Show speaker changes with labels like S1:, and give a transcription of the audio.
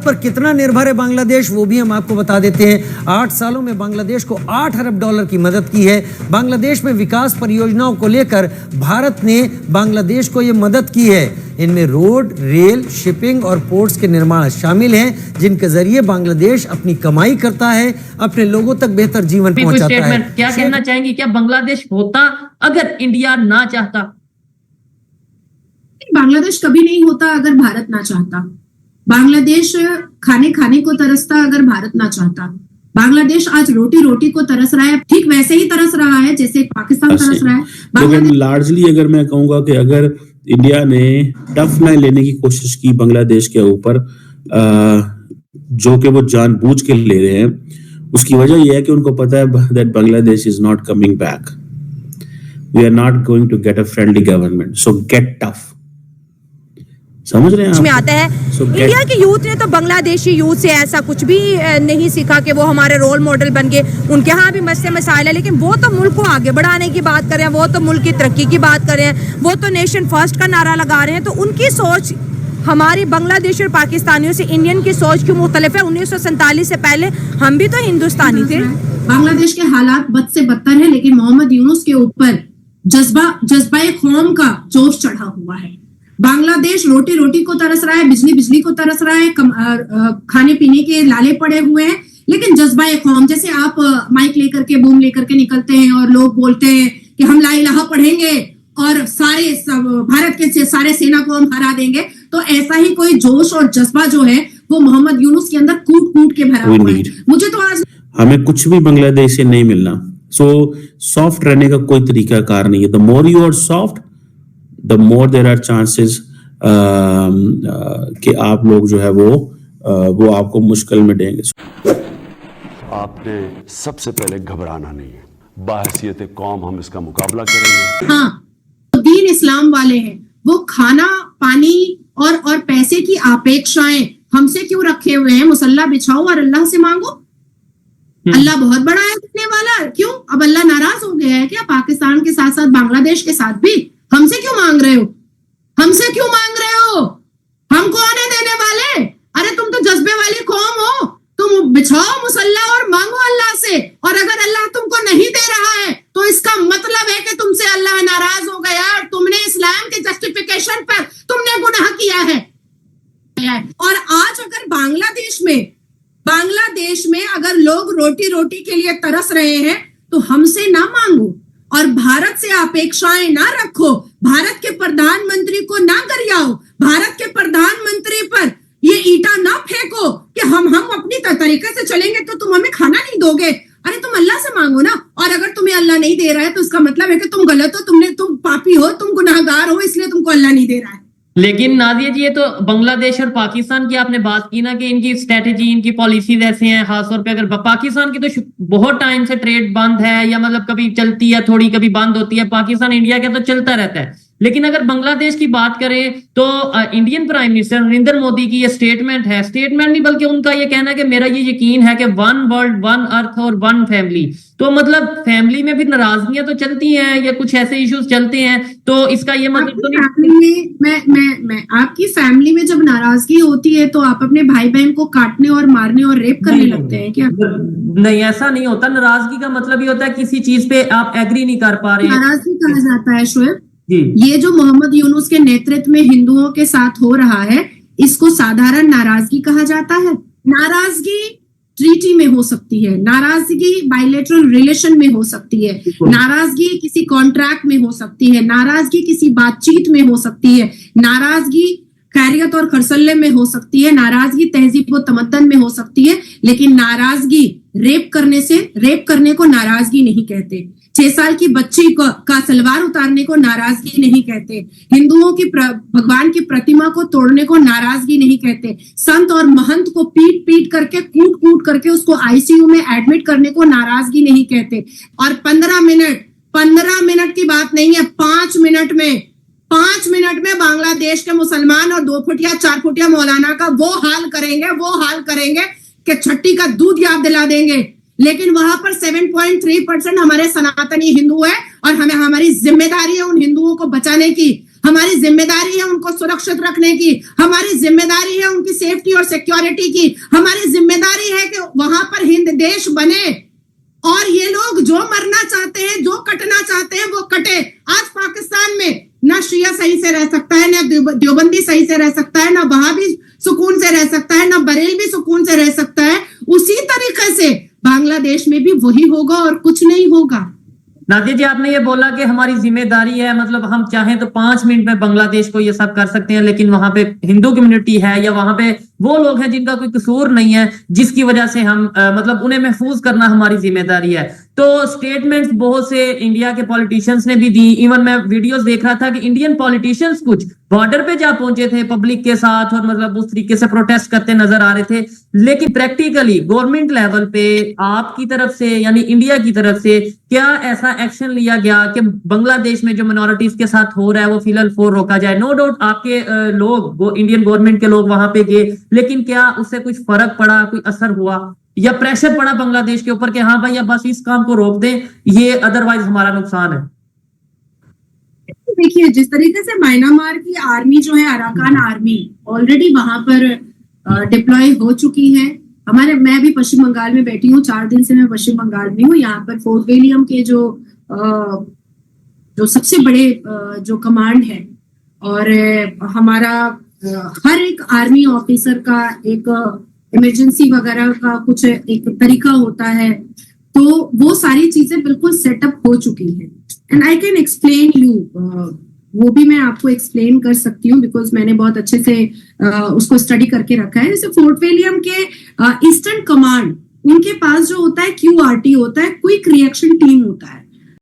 S1: पर कितना निर्भर है बांग्लादेश वो भी हम आपको बता देते हैं। 8 सालों में बांग्लादेश को $8 अरब की मदद की है। बांग्लादेश में विकास परियोजनाओं को लेकर भारत ने बांग्लादेश को ये मदद की है। इनमें रोड, रेल, शिपिंग और पोर्ट्स के निर्माण शामिल हैं, जिनके जरिए बांग्लादेश अपनी कमाई करता है, अपने लोगों तक बेहतर जीवन पहुंचाता है।
S2: क्या कहना चाहेंगे, क्या बांग्लादेश होता अगर इंडिया ना चाहता?
S3: बांग्लादेश कभी नहीं होता अगर भारत ना चाहता। बांग्लादेश खाने खाने को तरसता अगर भारत ना चाहता। बांग्लादेश आज रोटी रोटी को तरस रहा है, ठीक वैसे ही तरस रहा है जैसे पाकिस्तान तरस रहा है।
S4: लेकिन लार्जली अगर मैं कहूंगा कि अगर इंडिया ने टफ लाइन लेने की कोशिश की बांग्लादेश के ऊपर, जो कि वो जानबूझ के ले रहे हैं, उसकी वजह यह है कि उनको पता है that Bangladesh is not coming back, we are not going to get a friendly government, so get tough. समझ रहे हैं
S5: में आता है। इंडिया के यूथ ने तो बांग्लादेशी यूथ से ऐसा कुछ भी नहीं सीखा कि वो हमारे रोल मॉडल बन गए। उनके यहाँ भी मसले मसाइल है, लेकिन वो तो मुल्क को आगे बढ़ाने की बात कर रहे हैं, वो तो मुल्क की तरक्की की बात कर रहे हैं, वो तो नेशन फर्स्ट का नारा लगा रहे हैं। तो उनकी सोच हमारी बांग्लादेश और पाकिस्तानियों से, इंडियन की सोच क्यों मुख्तलिफ है? 1947 से पहले हम भी तो हिंदुस्तानी थे।
S3: बांग्लादेश के हालात बद से बदतर है, लेकिन मोहम्मद यूनुस के ऊपर जज्बा कौम का जोश चढ़ा हुआ है। बांग्लादेश रोटी रोटी को तरस रहा है, बिजली बिजली को तरस रहा है, खाने पीने के लाले पड़े हुए हैं, लेकिन जज्बा कौम, जैसे आप माइक लेकर के, बूम लेकर के निकलते हैं और लोग बोलते हैं कि हम ला इलाहा पढ़ेंगे और भारत के सारे सेना को हम हरा देंगे, तो ऐसा ही कोई जोश और जज्बा जो है वो मोहम्मद यूनुस के अंदर कूट कूट के भरा हुआ है। मुझे तो आज
S4: हमें कुछ भी बांग्लादेश से नहीं मिलना, सो सॉफ्ट रहने का कोई तरीका कार नहीं है। The more you are soft, the more there are chances कि आप लोग जो है वो आपको मुश्किल में देंगे।
S6: आपने सबसे पहले घबराना नहीं है, बाहसियत कौम हम इसका मुकाबला करेंगे।
S3: हाँ, तो दीन इस्लाम वाले हैं, वो खाना पानी और पैसे की अपेक्षाएं हमसे क्यों रखे हुए हैं? मुसल्ला बिछाओ और अल्लाह से मांगो। अल्लाह बहुत बड़ा है देने वाला। क्यों अब अल्लाह नाराज हो गया है क्या? पाकिस्तान के साथ साथ बांग्लादेश के साथ भी हमसे क्यों मांग रहे हो? हमसे क्यों मांग रहे हो? हम कौन है देने वाले? अरे तुम तो जज्बे वाली कौम हो, तुम बिछाओ मुसल्ला और मांगो अल्लाह से। और अगर अल्लाह तुमको नहीं दे रहा है तो इसका मतलब है कि तुमसे अल्लाह नाराज हो गया और तुमने इस्लाम के जस्टिफिकेशन पर तुमने गुनाह किया है। और आज अगर बांग्लादेश में अगर लोग रोटी रोटी के लिए तरस रहे हैं तो हमसे ना मांगो और भारत से अपेक्षाएं ना रखो, भारत के प्रधानमंत्री को ना गरियाओ, भारत के प्रधानमंत्री पर ये ईटा ना फेंको कि हम अपनी तरीके से चलेंगे तो तुम हमें खाना नहीं दोगे। अरे तुम अल्लाह से मांगो ना। और अगर तुम्हें अल्लाह नहीं दे रहा है तो इसका मतलब है कि तुम गलत हो, तुम पापी हो, तुम गुनाहगार हो, इसलिए तुमको अल्लाह नहीं दे रहा है।
S2: लेकिन नादिया जी, ये तो बांग्लादेश और पाकिस्तान की आपने बात की ना कि इनकी स्ट्रेटेजी, इनकी पॉलिसीज ऐसे हैं। खासतौर पे अगर पाकिस्तान की तो बहुत टाइम से ट्रेड बंद है, या मतलब कभी चलती है थोड़ी, कभी बंद होती है। पाकिस्तान इंडिया का तो चलता रहता है। लेकिन अगर बांग्लादेश की बात करें तो Indian prime minister Narendra Modi की ये स्टेटमेंट नहीं बल्कि उनका ये कहना है कि मेरा ये यकीन है कि 1 वर्ल्ड 1 अर्थ और 1 फैमिली। तो मतलब फैमिली में भी नाराजगियां तो चलती हैं या कुछ ऐसे इश्यूज चलते हैं, तो इसका ये मतलब तो
S3: नहीं। मैं आपकी फैमिली में जब नाराजगी होती है तो आप अपने भाई बहन को काटने और मारने और रेप करने लगते हैं क्या?
S2: नहीं, ऐसा नहीं होता। नाराजगी का मतलब ये होता है किसी चीज पे आप एग्री नहीं कर पा रहे।
S3: नाराजगी कहा जाता है शोएब, ये जो मोहम्मद यूनुस के नेतृत्व में हिंदुओं के साथ हो रहा है, इसको साधारण नाराजगी कहा जाता है। नाराजगी ट्रीटी में हो सकती है, नाराजगी बायलैटरल रिलेशन में हो सकती है, नाराजगी किसी कॉन्ट्रैक्ट में हो सकती है, नाराजगी किसी बातचीत में हो सकती है, नाराजगी खैरियत और खरसल्ले में हो सकती है, नाराजगी तहजीब व तमद्दन में हो सकती है। लेकिन नाराजगी रेप करने को नाराजगी नहीं कहते। 6 साल की बच्ची का सलवार उतारने को नाराजगी नहीं कहते। हिंदुओं की भगवान की प्रतिमा को तोड़ने को नाराजगी नहीं कहते। संत और महंत को पीट करके कूट करके उसको आईसीयू में एडमिट करने को नाराजगी नहीं कहते। और 15 मिनट की बात नहीं है, 5 मिनट में बांग्लादेश के मुसलमान और 2 फुटिया 4 फुटिया मौलाना का वो हाल करेंगे कि छट्टी का दूध याद दिला देंगे। लेकिन वहां पर 7.3% हमारे सनातनी हिंदू है और हमारी जिम्मेदारी है उन हिंदुओं को बचाने की। हमारी जिम्मेदारी है उनको सुरक्षित रखने की, हमारी जिम्मेदारी है उनकी सेफ्टी और सिक्योरिटी की, हमारी जिम्मेदारी है कि वहां पर हिंद देश बने और ये लोग जो मरना चाहते हैं, जो कटना चाहते हैं वो कटे। आज पाकिस्तान में ना शिया सही से रह सकता है, ना देवबंदी सही से रह सकता है, ना वहाबी सुकून से रह सकता है, ना बरेलवी सुकून से रह सकता है। उसी तरीके से बांग्लादेश में भी वही होगा और कुछ नहीं होगा।
S2: नादिया जी, आपने ये बोला कि हमारी जिम्मेदारी है, मतलब हम चाहें तो 5 मिनट में बांग्लादेश को ये सब कर सकते हैं, लेकिन वहां पे हिंदू कम्युनिटी है या वहां पे वो लोग हैं जिनका कोई कसूर नहीं है, जिसकी वजह से हम मतलब उन्हें महफूज करना हमारी जिम्मेदारी है। तो स्टेटमेंट्स बहुत से इंडिया के पॉलिटिशियंस ने भी दी। इवन मैं वीडियोस देख रहा था कि इंडियन पॉलिटिशियंस कुछ बॉर्डर पे जा पहुंचे थे पब्लिक के साथ और मतलब उस तरीके से प्रोटेस्ट करते नजर आ रहे थे। लेकिन प्रैक्टिकली गवर्नमेंट लेवल पे आपकी तरफ से यानी इंडिया की तरफ से क्या ऐसा एक्शन लिया गया कि बांग्लादेश में जो मिनोरिटीज के साथ हो रहा है वो फिलहाल रोका जाए? नो डाउट आपके लोग इंडियन गवर्नमेंट के लोग वहां पे गए, लेकिन क्या उससे कुछ फर्क पड़ा, कोई असर हुआ या प्रेशर पड़ा बांग्लादेश के ऊपर कि हाँ भाई अब बस इस काम को रोक दें, ये अदरवाइज हमारा नुकसान है?
S3: देखिए, जिस तरीके से म्यांमार की आर्मी जो है, अराकान आर्मी ऑलरेडी वहां पर डिप्लॉय हो चुकी है। मैं भी पश्चिम बंगाल में बैठी हूँ, 4 दिन से मैं पश्चिम बंगाल में हूँ। यहाँ पर फोर्ट विलियम के जो सबसे बड़े जो कमांड है और हमारा हर एक आर्मी ऑफिसर का एक इमरजेंसी वगैरह का कुछ एक तरीका होता है, तो वो सारी चीजें बिल्कुल सेटअप हो चुकी है। And I can explain you, वो भी मैं आपको एक्सप्लेन कर सकती हूँ बिकॉज मैंने बहुत अच्छे से उसको स्टडी करके रखा है। जैसे फोर्ट विलियम के ईस्टर्न कमांड, उनके पास जो होता है QRT होता है, क्विक रिएक्शन टीम होता है।